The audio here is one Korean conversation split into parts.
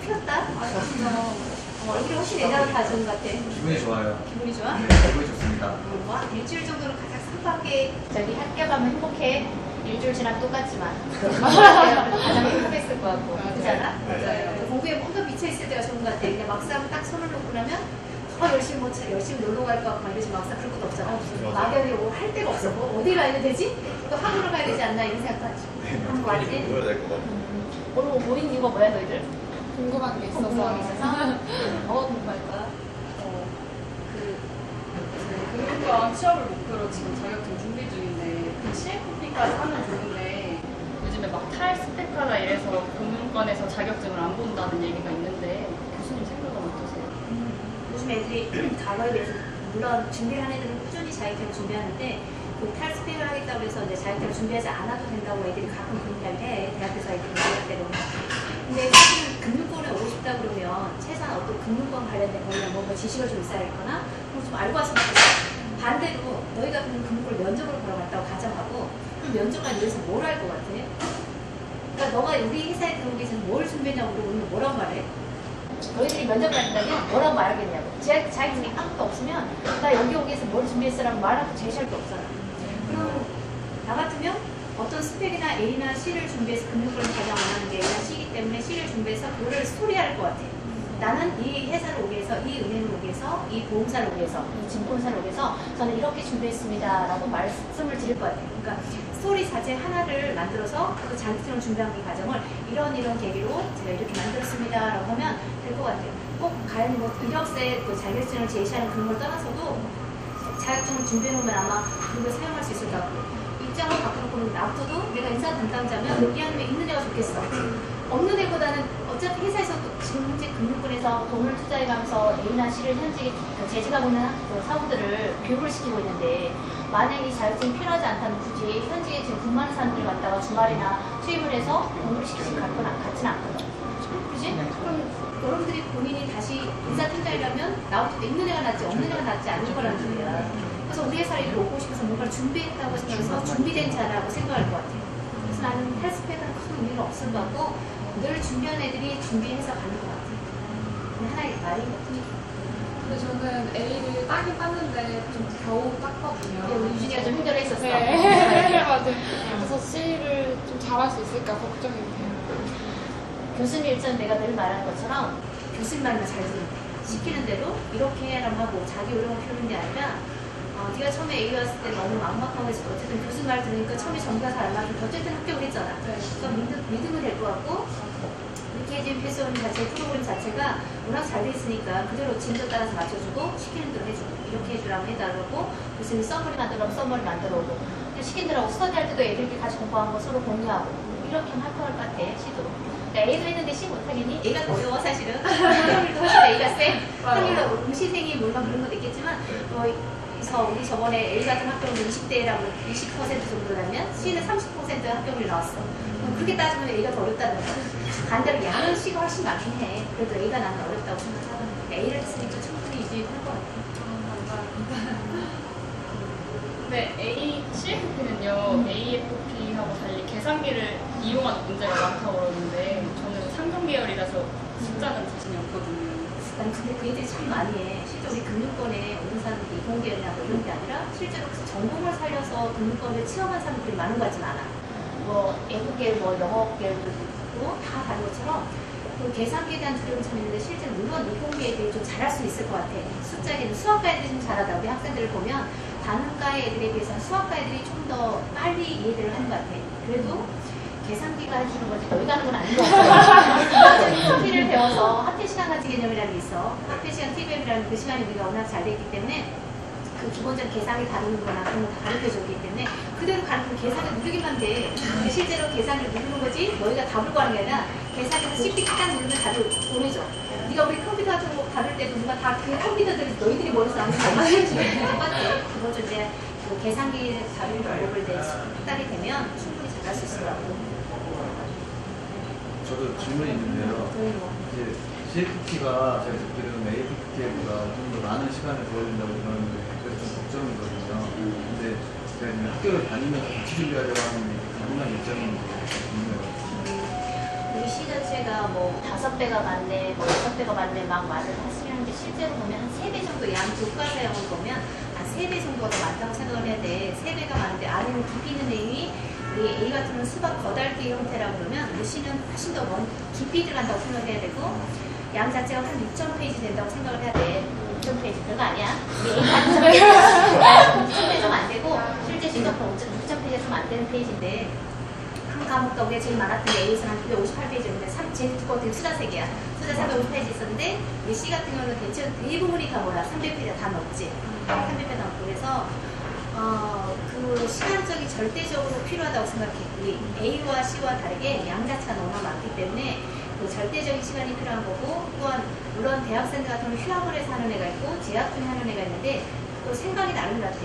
피었다? 아, 진짜. 얼굴이 훨씬 옛날보다 다 좋은 것 같아. 기분이 좋아요. 기분이 좋아? 네, 기분이 좋습니다. 와, 일주일 정도는 가장 상반기에 저기 학교 가면 행복해. 일주일 지나면 똑같지만 가장 행복했을 것 같고. 그렇지 않아? 맞아요. 공부에 뭔가 미쳐있을 때가 좋은 것 같아. 근데 막상 딱 손을 놓고 나면 열심히 열심히 놀러 갈 것 같고 이러지 막상 그럴 것도 없잖아. 막연히 할 데가 없어. 어디 가야 되지? 또 학원을 가야 되지 않나 이런 생각도 하지. 한번 왔지? 보여야 될 것 같아. 오늘 모인 이유가 뭐야 너희들? 궁금한 게 있어서. 궁금한 게 있어서? 궁금할 거야? 금융권 취업을 목표로 지금 자격증 준비 중인데 그 CFP까지 하면 좋은데 요즘에 막 탈스펙하다 이래서 금융권에서 자격증을 안 본다는 얘기가 있는데 교수님 생각은 어떠세요? 요즘 애들이 과거에 비해서 물론 준비를 하는 애들은 꾸준히 자격증을 준비하는데 그 탈스펙을 하겠다고 해서 이제 자격증을 준비하지 않아도 된다고 애들이 가끔 그런 이야기를 해. 대학에서 애들이 말할 때는. 근데 사실 금융권에 오고 싶다 그러면 최소한 어떤 금융권 관련된 거나 뭔가 지식을 좀 있어야 했거나 그걸 좀 알고 왔으면 좋겠어. 반대로 너희가 그럼 금융권을 면접을 보러 갔다고 가정하고 그럼 면접관 여기서 뭘 할 것 같아? 그러니까 너가 우리 회사에 들어오기 전에 뭘 준비했냐고 물어보면 뭐라고 말해? 너희들이 면접을 한다면 뭐라고 말하겠냐고. 자격증이 아무것도 없으면 나 여기 오기 위해서 뭘 준비했어라고 말하고 제시할 게 없잖아. 그럼 나 같으면 어떤 스펙이나 A나 C를 준비해서 금융권을 가장 원하는 게 A나 C이기 때문에 C를 준비해서 그거를 스토리할 것 같아. 나는 이 회사를 오기 위해서, 이 은행을 오기 위해서, 이 보험사를 오기 위해서, 이 증권사를 오기 위해서 저는 이렇게 준비했습니다 라고 말씀을 드릴 것 같아요. 그러니까 스토리 자체 하나를 만들어서 그 자격증을 준비하는 이 과정을 이런 계기로 제가 이렇게 만들었습니다 라고 하면 될 것 같아요. 꼭 과연 뭐 이력서에 그 자격증을 제시하는 그런 걸 떠나서도 자격증을 준비해놓으면 아마 그걸 사용할 수 있을 것 같고 입장을 바꿔놓고는 놔둬도 내가 인사 담당자면 여기하면 있는 애가 좋겠어. 없는 애보다는 어차피 회사에서도 지금 현재 금융권에서 돈을 투자해가면서 A나 C를 현직에 재직하고 있는 사원들을 교육을 시키고 있는데 만약에 이 자격증이 필요하지 않다면 굳이 현직에 지금 근무하는 사람들이 갔다가 주말이나 투입을 해서 공부를 시키지 같지는 않거든. 그지? 그럼 여러분들이 본인이 다시 인사팀장이라면 나부터 있는 애가 낫지 없는 애가 낫지 않는 거라는 소리야. 그래서 우리 회사에 오고 싶어서 뭔가를 준비했다고 생각해서 준비된 자라고 생각할 것 같아요. 그래서 나는 헬스팩은 큰 의미가 없을 것 같고 늘 준비한 애들이 준비해서 가는 것 같아요. 그냥 하나의 말인 것 뿐이죠. 근데 저는 A를 따긴 땄는데 좀 겨우 땄거든요. 우리 유진이가 좀 힘들어했었어. 네, 맞아요. 그래서 C를 좀 잘할 수 있을까 걱정이 돼요. 교수님 일전 내가 늘 말하는 것처럼 교수님 말만 잘 듣는 거야. 시키는 대로 이렇게 해라고 하고 자기 요령을 펴는 게 아니라 네가 처음에 A 왔을 때 너무 막막하고 했을 때 어쨌든 교수님 말 들으니까 처음에 전기가 잘 안 맞고 어쨌든 합격을 했잖아. 그러니까 믿으면 될 것 같고 KGM 패스원 자체 프로그램 자체가 워낙 잘 돼 있으니까 그대로 진도 따라서 맞춰주고 시키는 대로 해주고 이렇게 해주라고 해달라고 교수님이 써머리 만들라고 써머리 만들어오고 시킨 대로 스터디할 때도 애들끼리 같이 공부한 거 서로 공유하고 이렇게 하면 할 것 같아. C도. 그러니까 A도 했는데 C 못하겠니? A가 더 어려워 사실은. 확률도 훨씬 A가 세. 확률로 응시생이 물론 그런 것도 있겠지만 그래서 우리 저번에 A 같은 합격률 20대라고 20% 정도라면 C는 30% 합격률이 나왔어. 그렇게 따지면 A가 더 어렵다는 거야. 반대로 양은 C가 훨씬 많긴 해. 그래도 A가 나는 어렵다고 생각하거든. A를 했으니까 충분히 유지할 것 같아. 감사합니다. 네, CFP는요, AFP하고 달리 계산기를 이용하는 문제가 많다고 그러는데 저는 상점 계열이라서 숫자는 자신이 없거든요. 난 근데 그 애들이 참 많이 해. 실제 우리 금융권에 오는 사람들이 이공계열이나 뭐 이런 게 아니라 실제로 그 전공을 살려서 금융권을 체험한 사람들이 많은 것 같진 않아. 뭐 애국계열, 뭐 영어계열도 있고 다 다른 것처럼 그 계산기에 대한 두려움이 참 있는데 실제로 물론 이공계 애들이 좀 잘할 수 있을 것 같아. 숫자계는 수학과 애들이 좀 잘하다. 우리 학생들을 보면 단원과 애들에 비해서는 수학과 애들이 좀 더 빨리 이해를 하는 것 같아. 그래도 계산기가 해주는 거지 너희가 하는 건 아닌 것 같아. TV를 배워서 화폐 시간 같은 개념이라는 게 있어. 화폐 시간 TVM이라는 그 시간이 우리가 워낙 잘 돼 있기 때문에 그 기본적인 계산기 다루는 거나 그런 거 다 가르쳐 줬기 때문에 그대로 가르치면 계산을 누르기만 돼. 근데 실제로 계산을 누르는 거지 너희가 답을 구하는 게 아니라 계산기에서 CPT 딱 누르면 답을 보내줘. 네가 우리 컴퓨터 같은 거 받을 때도 누가 다 그 컴퓨터들이 너희들이 머리에서 나오는 거 알려주면 똑같아. 그거 좀 이제 그 계산기 다루는 방법을 내 숙달이 되면 충분히 잘할 수 있을 것 같고. 저도 질문이 있는데요. 이제 CFP가 제가 듣기로는 AFP보다 좀 더 많은 시간을 줘야 된다고 들었는데 그래서 좀 걱정이거든요. 근데 제가 이제 학교를 다니면서 같이 준비하려고 하는 가능한 일정이 있네요. 우리 시 자체가 뭐 5배가 많네, 뭐 6배가 많네 막 말을 하시는데 실제로 보면 한 3배 정도 양 교과서형을 보면 한 3배 정도가 더 많다고 생각을 해야 돼. 3배가 많은데 안에는 깊이 있는 내용이 우리 A 같은 경우는 수박 거달기 형태라고 그러면 우리 C는 훨씬 더 깊이 들어간다고 생각해야 되고 양 자체가 한 6,000페이지 된다고 생각을 해야 돼. 6,000페이지 별거 아니야. 우리 A 같은 6,000페이지가 안 되고 실제 C가 6,000페이지가 안 되는 페이지인데 한 과목도 우리가 제일 많았던 게 A에서는 한 958페이지였는데 제일 두꺼운 수자색이야. 수자 350페이지 있었는데 우리 C 같은 경우는 대부분이 다 몰라. 300페이지 다 넘지. 300페이지 넘고 그래서 그 시간적이 절대적으로 필요하다고 생각해. 우리 A와 C와 다르게 양 자체가 너무나 많기 때문에 그 절대적인 시간이 필요한 거고 또한 물론 대학생들 같은 경우는 휴학을 해서 하는 애가 있고 재학 중에 하는 애가 있는데 또 생각이 다른 것 같아.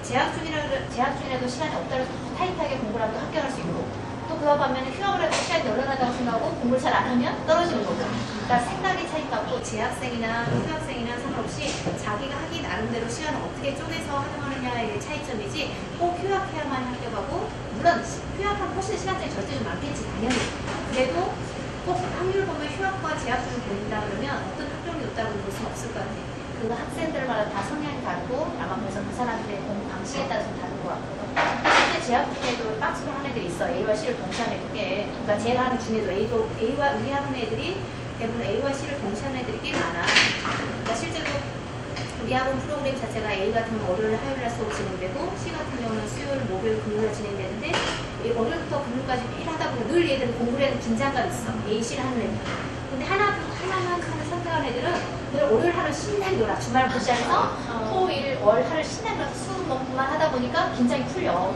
재학 중이라도 시간이 없다고 타이트하게 공부를 하고 합격할 수 있고 또 그와 반면에 휴학을 해도 시간이 널널하다고 생각하고 공부를 잘 안 하면 떨어지는 거고 그러니까 생각이 차이가 없고 재학생이나 휴학생이나 상관없이 자기가 하기 나름대로 시간을 어떻게 쪼개서 활용하느냐의 차이점이지 꼭 휴학해야만 합격하고 물론 휴학하면 훨씬 시간짜리 절대 좀 많겠지 당연히 그래도 꼭 확률 보면 휴학과 재학 중을 보낸다 그러면 어떤 학종이 높다고 볼 수는 없을 것 같아요. 그 학생들마다 다 성향이 다르고 아마 그래서 그 사람들의 공부 방식에 따라서 다른 것 같거든. 실제 재학 중에도 박스로 하는 애들이 있어. A와 C를 동시에 하는 게 그러니까 제가 하는 중에도 A와 우리 하는 애들이 대부분 A와 C를 동시에 하는 애들이 꽤 많아. 그러니까 실제로 우리 학원 프로그램 자체가 A 같은 경우는 월요일, 화요일날 수업 진행되고 C 같은 경우는 수요일, 목요일, 금요일 진행되는데 월요일부터 금요일까지 매일 하다 보면 늘 얘들은 공부를 해도 긴장감 있어. A, C를 하는 애들. 근데 하나만 하는 선택한 애들은 늘 월요일 하루 신나게 놀아. 주말 보시면서 토일, 월 하루 신나게 놀아서 수업 공부만 하다 보니까 긴장이 풀려.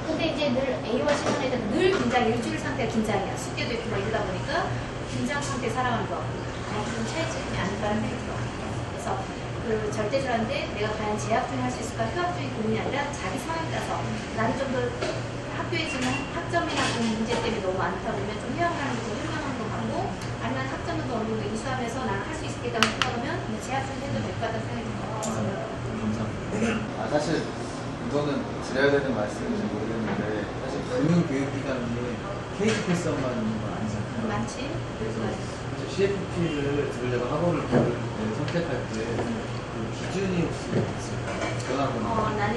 근데 이제 늘 A와 C 하는 애들은 늘 긴장, 일주일 상태가 긴장이야. 숙제도 있고 이러다 보니까 긴장 상태에 살아가는 거. 좀 차이점이 아닐까라는 생각이 들어. 그래서 그 절대적인데 내가 과연 재학 중에 할 수 있을까 휴학 중이 고민이 아니라 자기 상황에 따라서 나는 좀 더 학교에 지금 학점이나 그런 문제 때문에 너무 많다 보면 좀 휴학하는 게 더 현명한 것 같고 아니면 학점도 어느 정도 이수하면서 나는 할 수 있겠다고 생각하면 재학 중에 해도 될 것 같다는 생각이 들어요. 감사합니다. 사실 이거는 드려야 되는 말씀인지 모르겠는데 사실 금융교육기관이 KT 패스만 있는 건 아니잖아요. 많지? 그래서 CFP를 들으려고 학원을 선택할 때 그 기준이 혹시 있을까요? 변화구나. 나는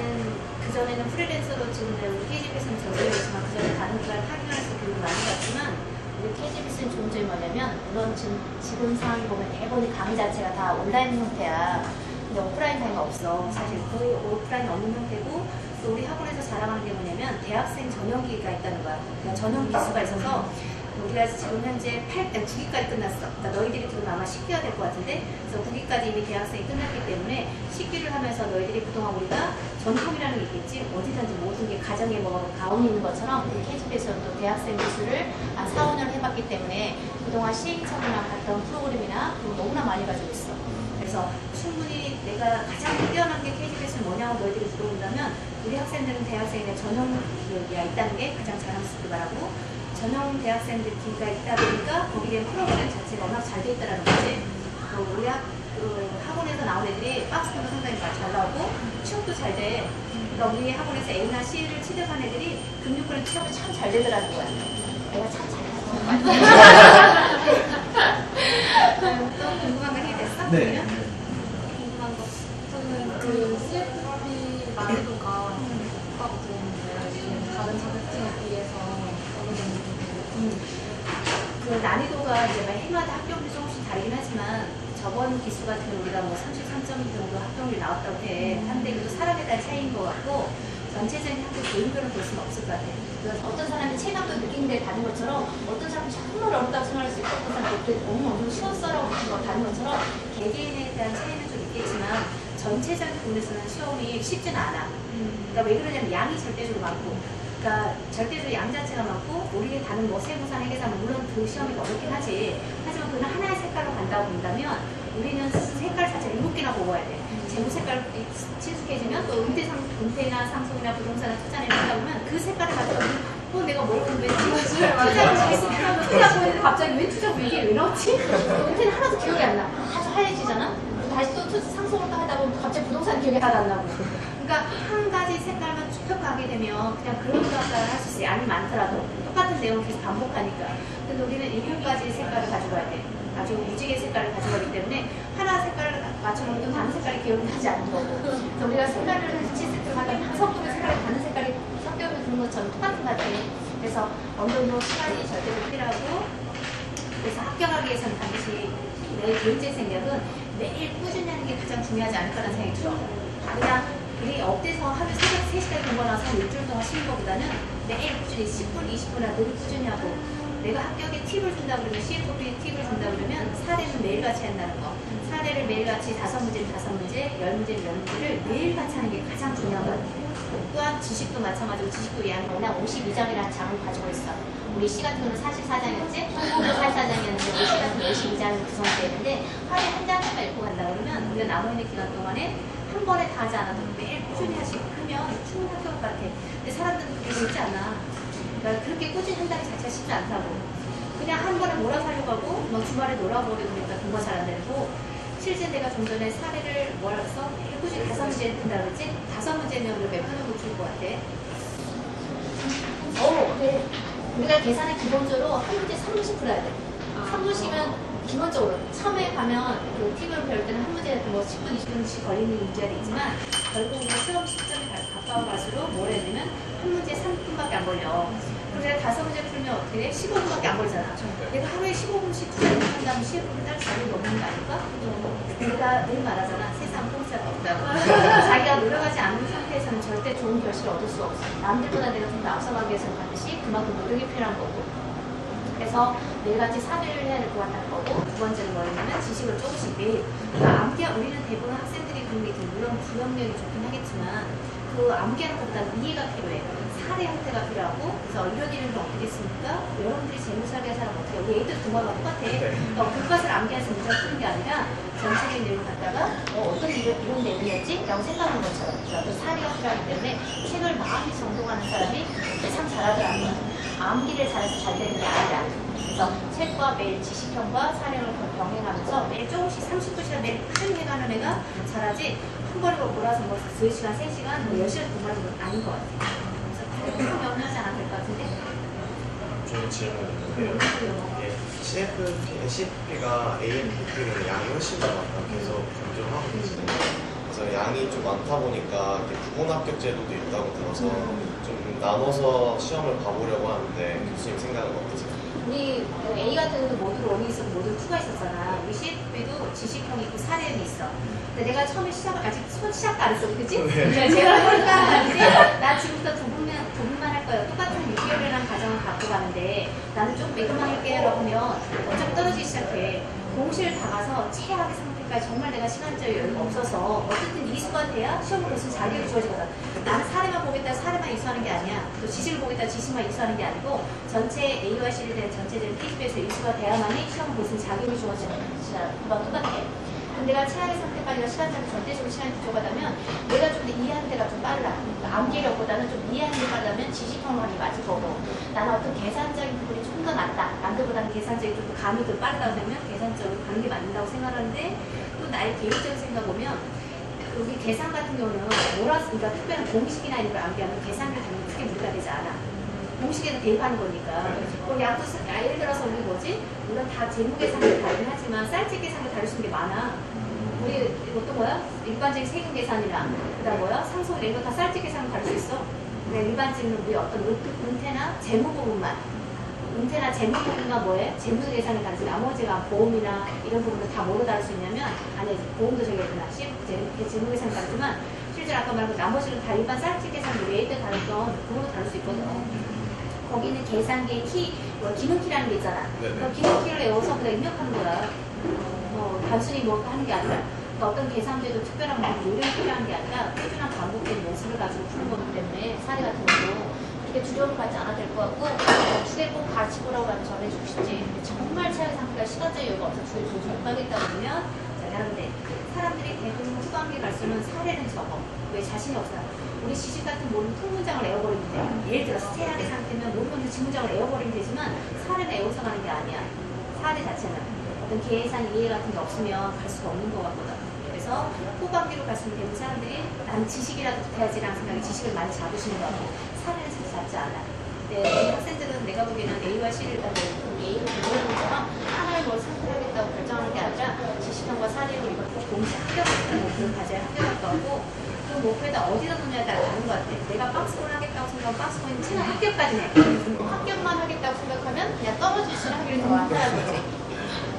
그전에는 프리랜서로 지금 우리 KGPS는 전공이지만 그전에 다른 기관 학교에서 교육을 많이 받지만 우리 KGPS는 좋은 점이 뭐냐면 물론 지금 상황이 보면 대부분 강의 자체가 다 온라인 형태야. 근데 오프라인 강의가 없어. 사실 거의 오프라인 없는 형태고 또 우리 학원에서 자랑하는 게 뭐냐면 대학생 전용기가 있다는 거야. 그러니까 전용 기수가 있어서 우리가 지금 현재 9기까지 끝났어. 그러니까 너희들이 지금 아마 10기가 될 것 같은데 그래서 9기까지 이미 대학생이 끝났기 때문에 10기를 하면서 너희들이 그동안 우리가 전통이라는 게 있겠지. 어디든지 모든 게 가정에 뭐 가온이 있는 것처럼 우리 KGP에서도 대학생 기수를 한 4, 5년 해봤기 때문에 그동안 시행착오나 봤던 프로그램이나 너무나 많이 가지고 있어. 그래서 충분히 내가 가장 뛰어난 게 KGP에서는 뭐냐고 너희들이 물어본다면 우리 학생들은 대학생의 전용 기가 있다는 게 가장 자랑스럽게 말하고 전용 대학생들 기가 있다 보니까 거기에 프로그램 자체가 워낙 잘 돼 있다는 거지. 우리 학원에서 나온 애들이 박스도 상당히 잘 나오고 취업도 잘 돼. 그러니까 우리 학원에서 A나 C를 취득한 애들이 금융권에 취업이 참 잘 되더라는 거야. 내가 참 잘하는 또 궁금한 거 해야겠어? 네. 궁금한 거. 저는 그 CFP 난이도가 높다고 들었는데 다른 자격증에 비해서 어느 정도 그 난이도가 이제 해마다 합격률이 조금씩 다르긴 하지만 저번 기수 같은 경우 우리가 뭐 33점 정도 합격률이 나왔다고 해. 한데 그래도 사람에 따라 차이인 것 같고 전체적인 학교 교육별로 볼 수는 없을 것 같아요. 어떤 사람이 체감도 느끼는 게 다른 것처럼 어떤 사람은 정말 어렵다고 생각할 수 있고 어떤 사람은 엄청 쉬웠어라고 느끼는 거 다른 것처럼 개개인에 대한 차이는 좀 있겠지만 전체적인 부분에서는 시험이 쉽지는 않아. 그러니까 왜 그러냐면 양이 절대적으로 많고 그러니까 절대적으로 양 자체가 많고 우리의 다른 뭐 세무사, 회계사 물론 그 시험이 어렵긴 하지. 하지만 그는 하나의 색깔로 간다고 본다면 우리는 색깔 자체를 7개나 뽑아야 돼. 재무 색깔 친숙해지면 또 은퇴나 상속이나 부동산이나 투자를 하다 보면 그 색깔을 가지고 내가 뭘 공부했지? 투자를 잘했으면 투자 보는데 갑자기 왜 투자 이게 왜 나왔지? 은퇴는 하나도 기억이 안 나. 아주 하얘지잖아? 다시 또 상속을 또 하다 보면 갑자기 부동산 기억이 하나도 안 나고. 그러니까 한 가지 색깔만 쭉 가게 되면 그냥 그런 색깔을 할 수 있어요. 양이 많더라도 똑같은 내용을 계속 반복하니까. 근데 우리는 7가지 색깔을 가져가야 돼. 아주 무지개 색깔을 가져가기 때문에 하나 색깔을 맞춰놓으면 또 다른 색깔이 기억이 나지 않는 거고. 그래서 우리가 색깔을 같이 세트하면 섞으면 색깔이 다른 색깔이 섞여면 그런 것처럼 똑같은 것 같아요. 그래서 어느 정도 시간이 절대로 필요하고, 그래서 합격하기 위해서는 반드시 내 개인적 생각은 매일 꾸준히 하는 게 가장 중요하지 않을까라는 생각이 들어. 그냥 우리 업돼서 하루 새벽 3시까지 공부하고 한 일주일 동안 쉬는 것보다는 매일 꾸준히 10분, 20분이나 늘 꾸준히 하고, 내가 합격에 팁을 준다 그러면 CFP 팁을 준다 그러면 사례는 매일같이 한다는 거. 사례를 매일같이 5문제는 5문제, 10문제는 10문제를 매일같이 하는 게 가장 중요한 것 같아요. 또한 지식도 마찬가지로 지식도 양이 워낙 52장이라는 장을 가지고 있어. 우리 시 같은 경우는 44장이었지? 44장이었는데 우리 시 같은 경우는 52장을 구성되는데 하루에 한 장만 읽고 간다 그러면 우리가 남아있는 기간 동안에 한 번에 다 하지 않아도 매일 꾸준히 하시고 하면 충분히 합격할 것 같아. 근데 사람들은 그렇게 쉽지 않아. 그러니까 그렇게 꾸준히 한다는 게 자체가 쉽지 않다고. 그냥 한 번에 몰아서 하려고 하고 막 주말에 놀아버리고 그러니까 공부가 잘 안 되고, 실제 내가 좀 전에 사례를 뭐라 했어? 꾸준히 5문제 푼다 그랬지? 5문제면 우리가 몇 분 정도 줄 것 같아? 그래. 우리가 계산은 기본적으로 한 문제 3분씩 풀어야 돼. 3분씩이면 기본적으로 처음에 가면 그 팁을 배울 때는 한 문제 같은 거 10분, 20분씩 걸리는 문제가 있지만 결국 우리가 시험 시점에 가까워 갈수록 뭘 해야 되면 한 문제 3분밖에 안 걸려. 그럼 내가 5문제 풀면 어떻게 돼? 15분밖에 안 걸리잖아. 내가 하루에 15분씩 한다면 15분 딸 자리를 넘는 거 아닐까? 우리가 늘 말하잖아. 세상 공짜가 없다고. 자기가 노력하지 않는 상태에서는 절대 좋은 결실을 얻을 수 없어. 남들보다 내가 좀 더 앞서가기 위해서는 반드시 그만큼 노력이 필요한 거고. 그래서 매일같이 사례를 해야 될 것 같다는 거고, 두 번째는 뭐냐면 지식을 조금씩 매일. 그러니까 암기하, 우리는 대부분 학생들이 그런 게 있지만 물론 기억력이 좋긴 하겠지만 그 암기하는 것보다는 이해가 필요해. 사례 형태가 필요하고, 그래서 이런 일은 어떻게 했습니까? 여러분들이 재무설계 사람 어떻게 해? 우리 애들 동화가 똑같아. 교과서를 암기해서 문제를 푸는 게 아니라 전체적인 내용을 갖다가 어떤 이런 내용이었지? 라고 생각하는 것처럼 어떤 사례가 필요하기 때문에 책을 마음이 정독하는 사람이 참 잘하더라는 거야. 암기를 잘해서 잘 되는 게 아니라. 그래서 책과 매일 지식형과 사례를 병행하면서 매일 조금씩 30분씩 매일 꾸준히 해가는 애가 잘하지, 한 번에 몰아서 뭐 2시간, 3시간, 뭐 10시간 공부하는 건 아닌 것 같아. 그래서 큰 영향하지 않아도 될 것 같은데? 좋은 질문이에요. CFP가 AMPP는 양이 훨씬 더 많다고 계속 강조하고 계시는데, 그래서 양이 좀 많다 보니까 부분 합격 제도도 있다고 들어서 좀 나눠서 시험을 봐보려고 하는데 교수님 생각은 어떠세요? 우리 A 같은 경우도 모듈 1이 있었고 모듈 2가 있었잖아. 우리 CFP도 지식형이 있고 사례형이 있어. 근데 내가 처음에 아직 시작도 안 했어, 그치? 네. 제가 하니까 아니지? 나 지금부터 두 분만 할 거예요. 똑같은 6개월이라는 과정을 갖고 가는데 나는 좀 매그만 할게요 하면 어차피 떨어지기 시작해. 공실 다 가서 최악의 상태까지 정말 내가 시간적인 여유가 없어서 어쨌든 이수가 돼야 시험을 볼수 있는 자격이 주어지거든. 나는 사례만 보겠다 사례만 이수하는 게 아니야. 또 지식을 보겠다 지식만 이수하는 게 아니고 전체 A와 C에 대한 전체적인 PGP에서 이수가 돼야만이 시험을 볼 수 있는 자격이 주어지는 거야. 그거랑 똑같아. 근데 내가 최악의 상태까지가 시간적으로 절대적으로 시간이 부족하다면 내가 좀 더 이해하는 데가 좀 빨라. 그러니까 암기력보다는 좀 이해하는 게 빠르다면 지식형으로 하는 게 맞을 거고, 나는 어떤 계산적인 부분이 좀 더 낫다. 남들보다는 계산적인 좀 더 감이 더 빠르다고 생각하면 계산적으로 가는 게 맞는다고 생각하는데, 또 나의 개인적인 생각 보면 여기 계산 같은 경우는 그러니까 특별한 공식이나 이런 걸 암기하면 계산을 당연히 크게 문제가 되지 않아. 공식에도 대입하는 거니까. 양도 예를 들어서 우리 뭐지? 물론 다 재무 계산도 다르긴 하지만 쌀집 계산도 다를 수 있는 게 많아. 우리 어떤 거야? 일반적인 세금 계산이나 그다음 뭐야? 상속 이런 거 다 쌀집 계산은 다를 수 있어. 근데 일반적인 우리 어떤 은퇴나 재무 부분만, 은퇴나 재무 부분만 뭐해? 재무 계산이 다르지. 나머지가 보험이나 이런 부분도 다 뭐로 다룰 수 있냐면, 아니 보험도 저기 있구나. 재무 계산이 다르지만 실제로 아까 말한 거 나머지는 다 일반 쌀집 계산 우리 애들 다뤘던 그걸로 다룰 수 있거든. 거기는 계산기의 키, 기능키라는 게 있잖아. 그 기능키를 외워서 그냥 입력하는 거야. 단순히 뭐 하는 게 아니라, 그러니까 어떤 계산대도 특별한 요령이 필요한 게 아니라 꾸준한 반복된 연습을 가지고 푸는 거기 때문에 사례 같은 것도 그렇게 두려움을 갖지 않아도 될 것 같고, 두 개 꼭 같이 보라고 하면 전해주고 싶지. 정말 최악의 상태가 시간적 여유가 없어서 두 개 도저히 못 가겠다 그러면, 자, 여러분들 사람들이 대부분 후반기 갈수는 사례는 적어. 왜? 자신이 없어. 우리 지식 같은 모든 통문장을 외워버리면 돼. 예를 들어서 최악의 상태면 모든 지문장을 외워버리면 되지만 사례는 외워서 가는 게 아니야. 사례 자체는 어떤 계산 이해 같은 게 없으면 갈 수가 없는 것 같거든. 그래서 그래서 후반기로 갈수록 대부분 사람들이 난 지식이라도 붙어야지라는 생각에 지식을 많이 잡으시는 것 같고 사례는 진짜 잡지 않아요. 근데 이 학생들은 내가 보기에는 A와 C를 가지고 A를 공부해보처럼 하나를 뭘 선택하겠다고 결정하는 게 아니라 지식형과 사례로 이걸 꼭 동시에 합격하는 목표를 가져야 합격할 거고 그 목표에다 어디다 놓냐에 따라 다른 것 같아. 내가 박스권 하겠다고 생각하면 박스권이 최소 합격까지는 해. 합격만 하겠다고 생각하면 그냥 떨어질 수 있는 확률이 더 많다는 거지.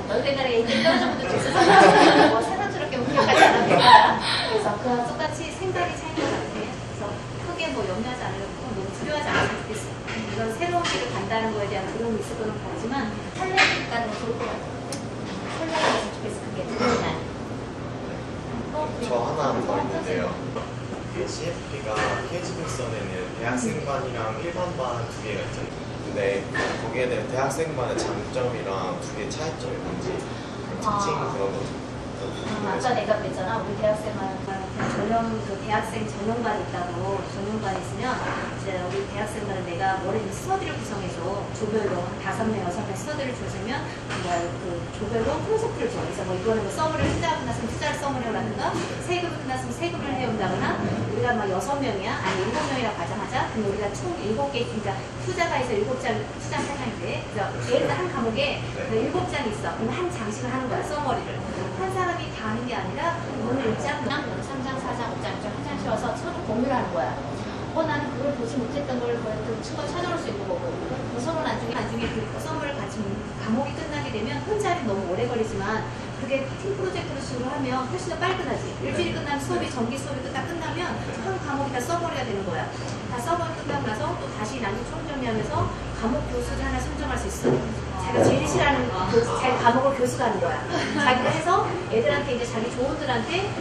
너희 옛날에 얘기 떨어진 분들 있어서 뭐 사람스럽게 목표까지 안 하는 거야. 그래서 그와 똑같이 생각이 차이인 것 같아. 그래서 크게 뭐 염려하지 않으려고 너무 두려워하지 않았으면 좋겠어. 이런 새로운 길을 간다는 거에 대한 두려움이 있을 거는 같지만 설레는 건 좋을 것 같아. 설레는 좋겠어. 그게 두려움이 아니야. 저 하나 더 있는데요. CFP가 KG백선에는 대학생반이랑 일반반 두 개가 있잖아요. 근데 거기에 대한 대학생반의 장점이랑 두 개의 차이점이 뭔지 특징 그런 거 아까 내가 그랬잖아. 우리 대학생만 전용 그 대학생 전용반 있다고 전용반 있으면 이제 우리 대학생반은 내가 머리를 스터디를 구성해서 조별로 5명, 6명 스터디를 줘주면 그 조별로 콘서트를 줘. 그래서 뭐 이거는 뭐 서브를 투자하고 났으면 투자를 서브를 해온다든가 세금을 끝났으면 세금을 해온다거나 우리가 막 6명이야 아니 7명이라고 가정하자. 그럼 우리가 총 7개 그러니까 투자가 해서 7장 투자 사장인데 그래서 예를 들어 한 과목에 7장이 있어. 그럼 한 장씩을 하는 거야 서머리를. 한 사람이 다 하는 게 아니라 오늘 1장, 그냥 3장, 4장, 5장, 한 장씩 와서 서로 공유를 하는 거야. 나는 그걸 보지 못했던 걸 그 친구가 찾아올 수 있는 거고 서로 나중에 그 선물을 같이 과목이 끝나게 되면 혼자 하면 너무 오래 걸리지만 그게 팀 프로젝트로 식으로 하면 훨씬 더 빨끔하지. 일주일이 끝나면 수업이 정기 수업이 끝나면 한 과목이 다 서버리가 되는 거야. 다 서버리 끝나고 나서 또 다시 나중에 총정리하면서 과목 교수를 하나 선정할 수 있어. 자기가 제일 싫어하는 자기 과목을 교수가 하는 거야. 자기가 해서 애들한테 이제 자기 조원들한테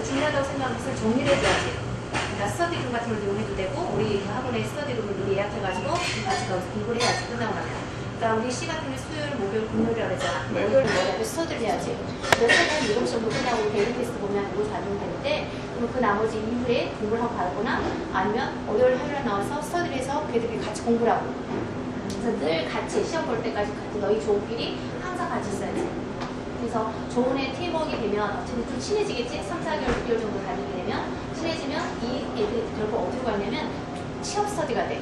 중요하다고 생각하는 것을 정리를 해줘야지. 그러니까 스터디룸 같은 걸 이용해도 되고 우리 학원에 스터디룸을 미리 예약해가지고 같이 가서 공부를 해야지 끝나고 나면. 그러니까 우리 시 같은 경우 수요일, 목요일, 금요일이라고 그랬잖아. 목요일, 월요일 스터디를 해야지. 그래서 7시 정도 끝나고 데일리 테스트 보면 그거 잡으면 되는데 그럼 그 나머지 이후에 공부를 하고 가거나 아니면 월요일, 화요일 나와서 스터디를 해서 걔들끼리 같이 공부를 하고 그래서 늘 같이 시험 볼 때까지 같이 너희 조끼리 항상 같이 있어야지. 그래서 조언의 팀워크가 되면 어쨌든 좀 친해지겠지? 3, 4개월, 6개월 정도 다니게 되면 친해지면 이 애들이 결국 어디로 가냐면 취업 스터디가 돼.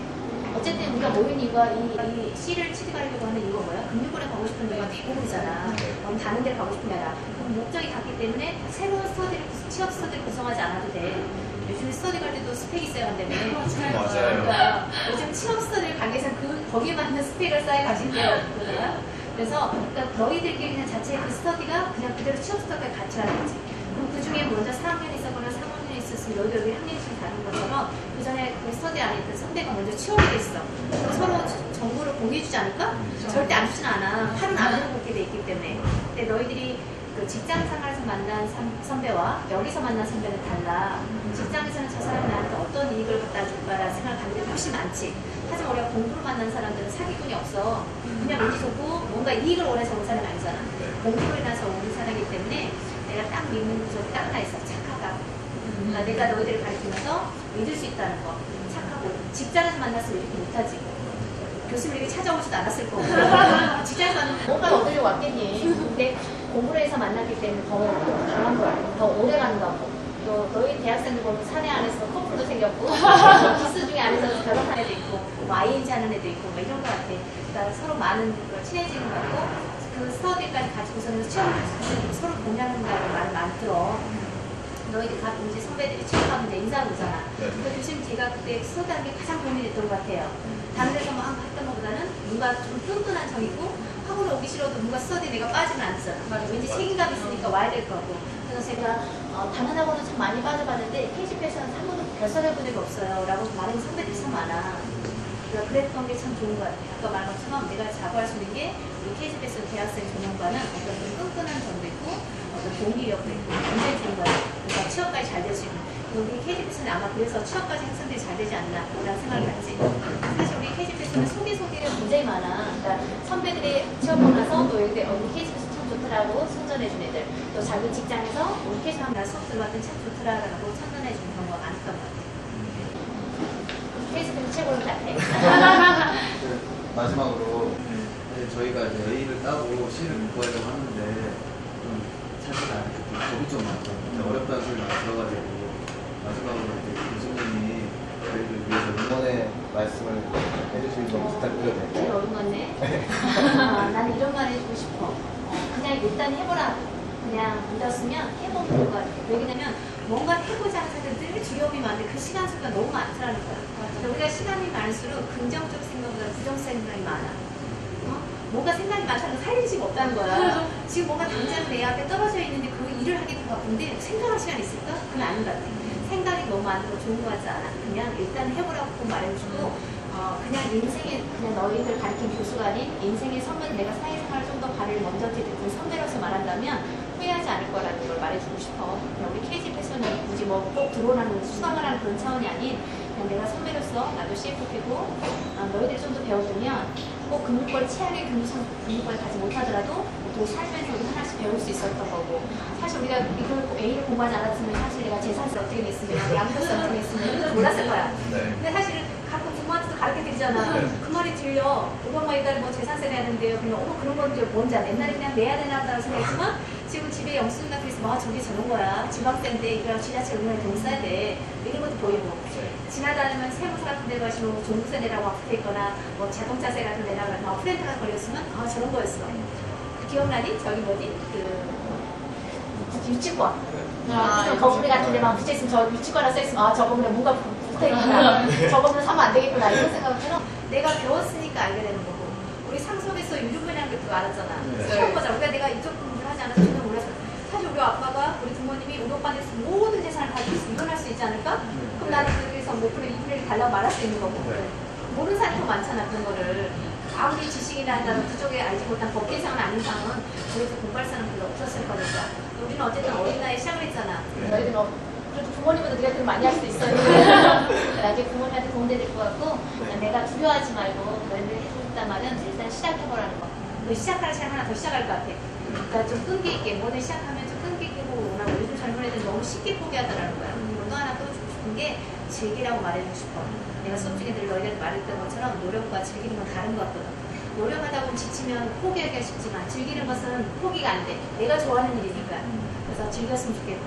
어쨌든 우리가 모인 이유가 이 C를 취직하려고 하는 이유가 뭐야? 금융권에 가고 싶은 이유가 대부분이잖아. 다른 데를 가고 싶은 게 아니라 목적이 같기 때문에 새로운 취업 스터디를 구성하지 않아도 돼. 요즘 스터디 갈 때도 스펙이 있어야 한다며. 맞아요. 그러니까 요즘 취업 스터디를 가기 위해서는 거기에 맞는 스펙을 쌓여 가지고 그러잖아. 그래서 그러니까 너희들끼리 그냥 자체의 그 스터디가 그냥 그대로 취업 스터디까지 같이 가는 거지. 그럼 그 중에 먼저 4학년이 있었거나 3학년이 있었으면 너희들 학년이 좀 다른 것처럼 그 전에 그 스터디 안에 있던 선배가 먼저 취업이 됐어. 그럼 서로 정보를 공유해주지 않을까? 절대 안 주진 않아. 팔은 안으로 걷게 돼 있기 때문에. 근데 너희들이 그 직장 생활에서 만난 선배와 여기서 만난 선배는 달라. 직장에서는 저 사람이 나한테 어떤 이익을 갖다 줄까라는 생각을 하는 게 훨씬 많지. 하지만 우리가 공부로 만난 사람들은 사기꾼이 없어. 그냥 운이 좋고 뭔가 이익을 원해서 온 사람이 아니잖아. 공부로 인해서 온 사람이기 때문에 내가 딱 믿는 구석이 딱 하나 있어. 착하다. 그러니까 내가 너희들을 가르치면서 믿을 수 있다는 거. 착하고. 직장에서 만났으면 이렇게 못하지. 교수님에게 찾아오지도 않았을 거고. 직장에서 만나면 뭔가 얻으려고 왔겠니. 근데 공부를 해서 만났기 때문에 더 강한 거야. 더 오래 가는 거고. 또 너희 대학생들 보면 사내 안에서 커플도 생겼고 기스 중에 안에서 결혼한 애도 있고 뭐 ING 하는 애도 있고 뭐 이런 거 같아. 그러니까 서로 많은 걸 친해지는 거고 그 스터디까지 가지고서는 시험을 서로 공유한다는 말을 많이 들어. 너희들 가끔 이제 선배들이 취업하면 이제 인사하고 오잖아. 그 교수님 제가 그때 스터디하는 게 가장 도움이 됐던 것 같아요. 다른 데서 막 했던 것보다는 뭔가 좀 끈끈한 정 있고 학원에 오기 싫어도 뭔가 스터디 내가 빠지면 안 되잖아. 왠지 책임감 있으니까 와야 될 거고. 그래서 제가 다른 학원은 참 많이 빠져봤는데 KGP에서는 한 번도 별설해본 적이 없어요 라고 말하는 선배들이 참 많아. 그러니까 그랬던 게 참 좋은 것 같아요. 아까 말한 것처럼 내가 자부할 수 있는 게 우리 KGP에서 대학생 전용과는 어떤 좀 끈끈한 점도 있고 어떤 동기력도 있고 굉장히 좋은 것 같아요. 그러니까 취업까지 잘 될 수 있는. 우리 KGP에서는 아마 그래서 취업까지 학생들이 잘 되지 않나 라는 생각이 났지. 사실 우리 KGP에서는 소개가 굉장히 많아. 그러니까 선배들이 취업하고 나서 또 여기 우리 KGP에서 참 좋더라고 선전해준 애들. 또 자기 직장에서 우리 KGP 나 수업 들어봤더니 참 좋더라라고 선전해준 경우가 많았던 것 같아. KGP는 최고인 것 같아. 마지막으로 저희가 이제 A를 따고 C를 공부하려고 하는데 좀 사실 아직 겁이 좀 많죠. 근데 어렵다는 소리 많이 들어가지고 마지막으로 이제 교수님이 저희를 위해서 응원의 말씀을 해주실 좀 부탁드려도 제일 될까요? 어려운 건데. 난 이런 말 해주고 싶어. 그냥 일단 해보라. 그냥 믿었으면 해보면 될 것 같아. 왜냐면 뭔가 해보자 하는 사람들 늘 두려움이 많은데 그 시간 수가 너무 많더라는 거야. 그러니까 우리가 시간이 많을수록 긍정적 생각보다 부정적 생각이 많아. 뭔가 생각이 많다는 건 살릴 수가 없다는 거야. 지금 뭔가 당장 내 앞에 떨어져 있는데 그 일을 하기도 바쁜데 생각할 시간 있을까? 그건 아닌 것 같아. 생각이 너무 많은 거 좋은 거 같지 않아. 그냥 일단 해보라고 꼭 말해주고 그냥 인생에 그냥 너희들 가르친 교수가 아닌 인생의 선배 내가 사회생활을 좀 더 발을 먼저 디딘 선배로서 말한다면 후회하지 않을 거라는 걸 말해주고 싶어. 그냥 우리 KG 패션이 굳이 뭐 꼭 들어오라는 수강을 하는 그런 차원이 아닌 그냥 내가 선배로서 나도 CFP고 너희들이 좀 더 배워두면 꼭 금융권 최악의 금융권을 가지 못하더라도 또 살면서도 하나씩 배울 수 있었던 거고 사실 우리가 이걸 A를 공부하지 않았으면 사실 내가 재산세 어떻게 냈으면 양도세 어떻게 냈으면 몰랐을 거야. 네. 근데 사실은 가끔 부모한테도 가르쳐드리잖아. 그 말이 들려. 우리 엄마 이달 뭐 재산세 내야 되는데요. 그냥 그런 건 이제 뭔지 알아. 옛날에 그냥 내야 되나보다고 생각했지만 지금 집에 영수증 같은 게 있으면 저게 저런 거야. 지방세인데 이거랑 지자체 얼마나 돈 써야 돼. 이런 것도 보이고. 지나다니면 세무서 같은 데 가시면 종부세 내라고 앞에 있거나 뭐 자동차세 같은 데 내라고 막 프렌트가 걸렸으면 저런 거였어. 기억나니? 저기 뭐지? 유치권. 무슨 거북이 같은 데만 붙여있으면 저 유치권에 써있으면 저거 그냥 뭔가 붙어있구나. 저거는 사면 안 되겠구나. 이런 생각처럼 내가 배웠으니까 알게 되는 거고. 우리 상속에서 유류분이라는 게 그거 알았잖아. 처음 보자. 우리가 내가 이쪽 공부를 하지 않아서 전혀 몰랐어. 사실 우리 아빠가 우리 부모님이 우리 오빠한테 모든 재산을 가지고 있으면 이혼할 수 있지 않을까? 그럼 나는 여기서 뭐 그래 2분의 1 달라고 말할 수 있는 거고. 모르는 사람이 더 많잖아 그런 거를. 아무리 지식이나 한다면 그쪽에 알지 못한 법계상은 아닌 상은 우리도 공부할 사람 별로 없었을 거니까. 우리는 어쨌든 어린 나이에 시작을 했잖아. 너희들은 그래도 부모님보다 네가 더 많이 할 수도 있어요. 나중에 부모님한테 도움될 것 같고 내가 두려워하지 말고 너희들 해주겠단 말은 일단 시작해보라는 거. 너 시작하는 시간 하나 더 시작할 것 같아. 그러니까 좀 끈기 있게 뭐든 시작하면 좀 끈기 있게 보고 오라고 요즘 젊은 애들 너무 쉽게 포기하더라는 거야. 또 하나 또 주고 싶은 게 즐기라고 말해주고 싶어. 내가 수업 중에 늘 너희한테 말했던 것처럼 노력과 즐기는 건 다른 것 같거든. 노력하다 보면 지치면 포기하기가 쉽지만 즐기는 것은 포기가 안 돼. 내가 좋아하는 일이니까. 그래서 즐겼으면 좋겠고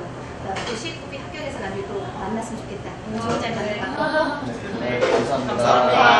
또 CFP 합격해서 나중에 또 만났으면 좋겠다. 좋은 잘 만나고. 네, 감사합니다. 감사합니다.